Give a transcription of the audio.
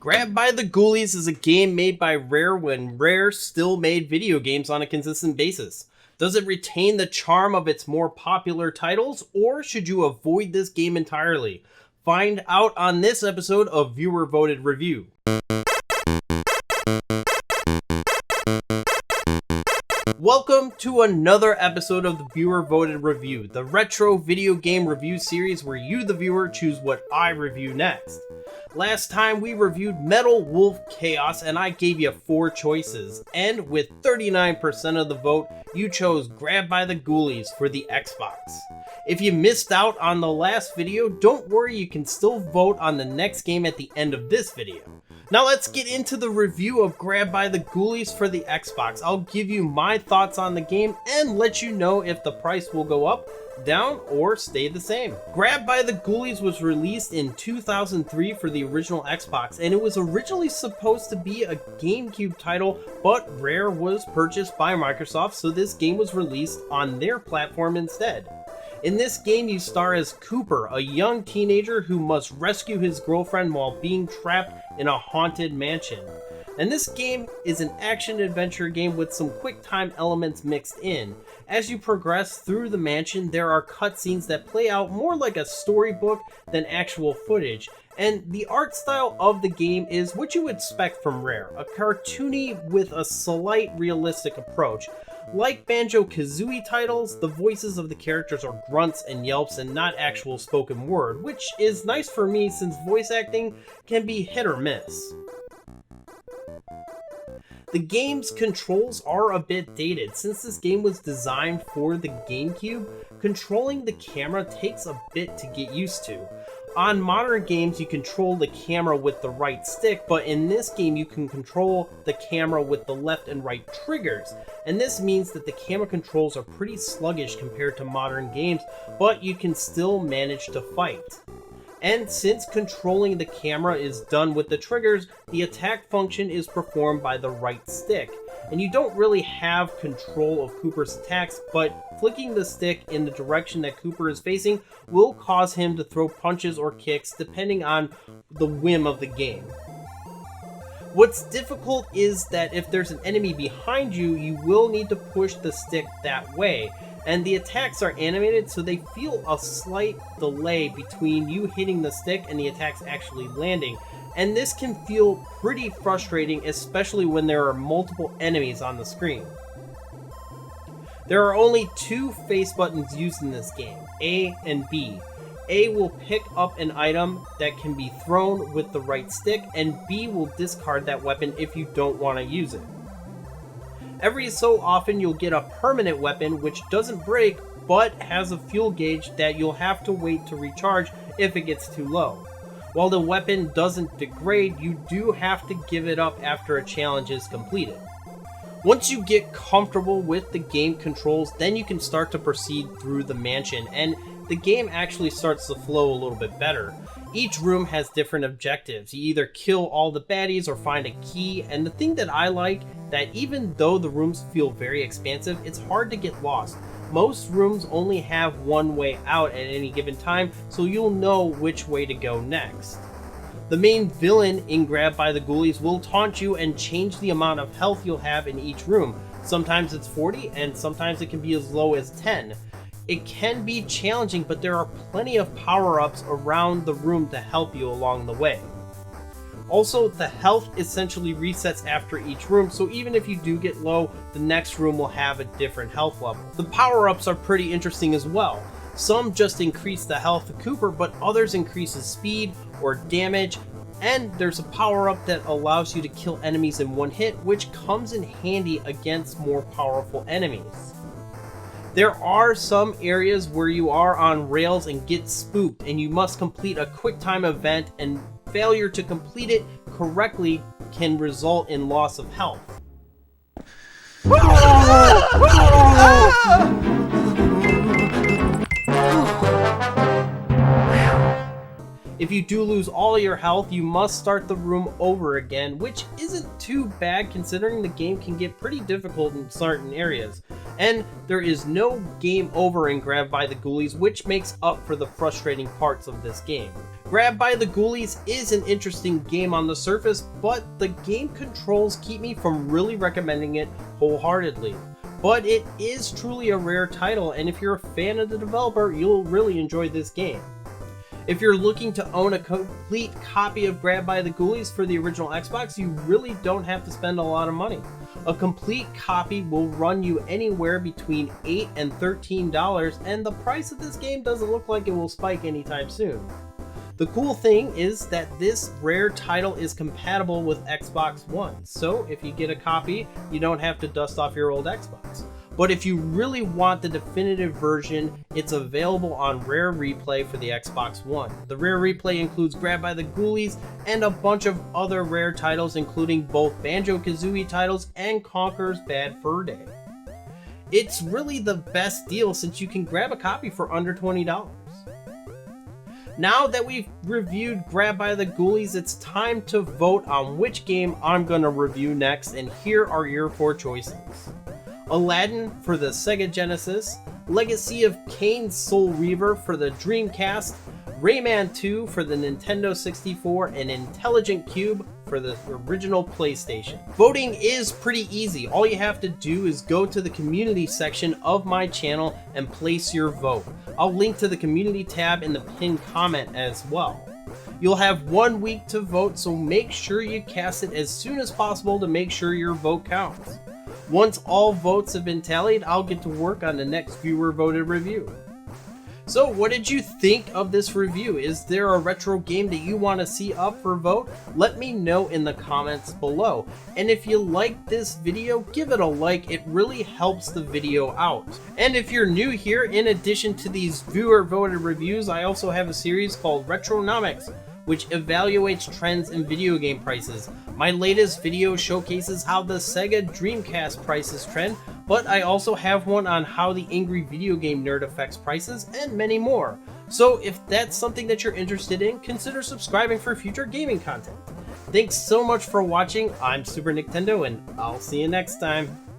Grabbed by the Ghoulies is a game made by Rare when Rare still made video games on a consistent basis. Does it retain the charm of its more popular titles, or should you avoid this game entirely? Find out on this episode of Viewer Voted Review. Welcome to another episode of the Viewer Voted Review, the retro video game review series where you, the viewer, choose what I review next. Last time we reviewed Metal Wolf Chaos and I gave you 4 choices, and with 39% of the vote, you chose Grabbed by the Ghoulies for the Xbox. If you missed out on the last video, don't worry, you can still vote on the next game at the end of this video. Now let's get into the review of Grabbed by the Ghoulies for the Xbox. I'll give you my thoughts on the game and let you know if the price will go up, down, or stay the same. Grabbed by the Ghoulies was released in 2003 for the original Xbox, and it was originally supposed to be a GameCube title, but Rare was purchased by Microsoft, so this game was released on their platform instead. In this game, you star as Cooper, a young teenager who must rescue his girlfriend while being trapped in a haunted mansion. And this game is an action-adventure game with some quick-time elements mixed in. As you progress through the mansion, there are cutscenes that play out more like a storybook than actual footage. And the art style of the game is what you would expect from Rare, a cartoony with a slight realistic approach. Like Banjo-Kazooie titles, the voices of the characters are grunts and yelps and not actual spoken word, which is nice for me since voice acting can be hit or miss. The game's controls are a bit dated. Since this game was designed for the GameCube, controlling the camera takes a bit to get used to. On modern games, you control the camera with the right stick, but in this game you can control the camera with the left and right triggers. And this means that the camera controls are pretty sluggish compared to modern games, but you can still manage to fight. And since controlling the camera is done with the triggers, the attack function is performed by the right stick. And you don't really have control of Cooper's attacks, but flicking the stick in the direction that Cooper is facing will cause him to throw punches or kicks depending on the whim of the game. What's difficult is that if there's an enemy behind you, you will need to push the stick that way. And the attacks are animated, so they feel a slight delay between you hitting the stick and the attacks actually landing. And this can feel pretty frustrating, especially when there are multiple enemies on the screen. There are only 2 face buttons used in this game, A and B. A will pick up an item that can be thrown with the right stick, and B will discard that weapon if you don't want to use it. Every so often you'll get a permanent weapon which doesn't break but has a fuel gauge that you'll have to wait to recharge if it gets too low. While the weapon doesn't degrade, you do have to give it up after a challenge is completed. Once you get comfortable with the game controls, then you can start to proceed through the mansion, and the game actually starts to flow a little bit better. Each room has different objectives. You either kill all the baddies or find a key, and the thing that I like, that even though the rooms feel very expansive, it's hard to get lost. Most rooms only have one way out at any given time, so you'll know which way to go next. The main villain in Grabbed by the Ghoulies will taunt you and change the amount of health you'll have in each room. Sometimes it's 40, and sometimes it can be as low as 10. It can be challenging, but there are plenty of power-ups around the room to help you along the way. Also, the health essentially resets after each room, so even if you do get low, the next room will have a different health level. The power-ups are pretty interesting as well. Some just increase the health of Cooper, but others increases speed or damage, and there's a power-up that allows you to kill enemies in one hit, which comes in handy against more powerful enemies. There are some areas where you are on rails and get spooked, and you must complete a quick-time event, and failure to complete it correctly can result in loss of health. If you do lose all your health, you must start the room over again, which isn't too bad considering the game can get pretty difficult in certain areas. And there is no game over in Grabbed by the Ghoulies, which makes up for the frustrating parts of this game. Grabbed by the Ghoulies is an interesting game on the surface, but the game controls keep me from really recommending it wholeheartedly. But it is truly a rare title, and if you're a fan of the developer, you'll really enjoy this game. If you're looking to own a complete copy of Grabbed by the Ghoulies for the original Xbox, you really don't have to spend a lot of money. A complete copy will run you anywhere between $8 and $13, and the price of this game doesn't look like it will spike anytime soon. The cool thing is that this rare title is compatible with Xbox One, so if you get a copy, you don't have to dust off your old Xbox. But if you really want the definitive version, it's available on Rare Replay for the Xbox One. The Rare Replay includes Grabbed by the Ghoulies and a bunch of other rare titles, including both Banjo-Kazooie titles and Conker's Bad Fur Day. It's really the best deal since you can grab a copy for under $20. Now that we've reviewed Grabbed by the Ghoulies, it's time to vote on which game I'm going to review next, and here are your 4 choices. Aladdin for the Sega Genesis, Legacy of Kain Soul Reaver for the Dreamcast, Rayman 2 for the Nintendo 64, and Intelligent Cube for the original PlayStation. Voting is pretty easy. All you have to do is go to the community section of my channel and place your vote. I'll link to the community tab in the pinned comment as well. You'll have 1 week to vote, so make sure you cast it as soon as possible to make sure your vote counts. Once all votes have been tallied, I'll get to work on the next viewer voted review. So what did you think of this review? Is there a retro game that you want to see up for vote? Let me know in the comments below. And if you like this video, give it a like. It really helps the video out. And if you're new here, in addition to these viewer voted reviews, I also have a series called Retronomics, which evaluates trends in video game prices. My latest video showcases how the Sega Dreamcast prices trend, but I also have one on how the Angry Video Game Nerd affects prices, and many more. So if that's something that you're interested in, consider subscribing for future gaming content. Thanks so much for watching. I'm Super Nintendo, and I'll see you next time.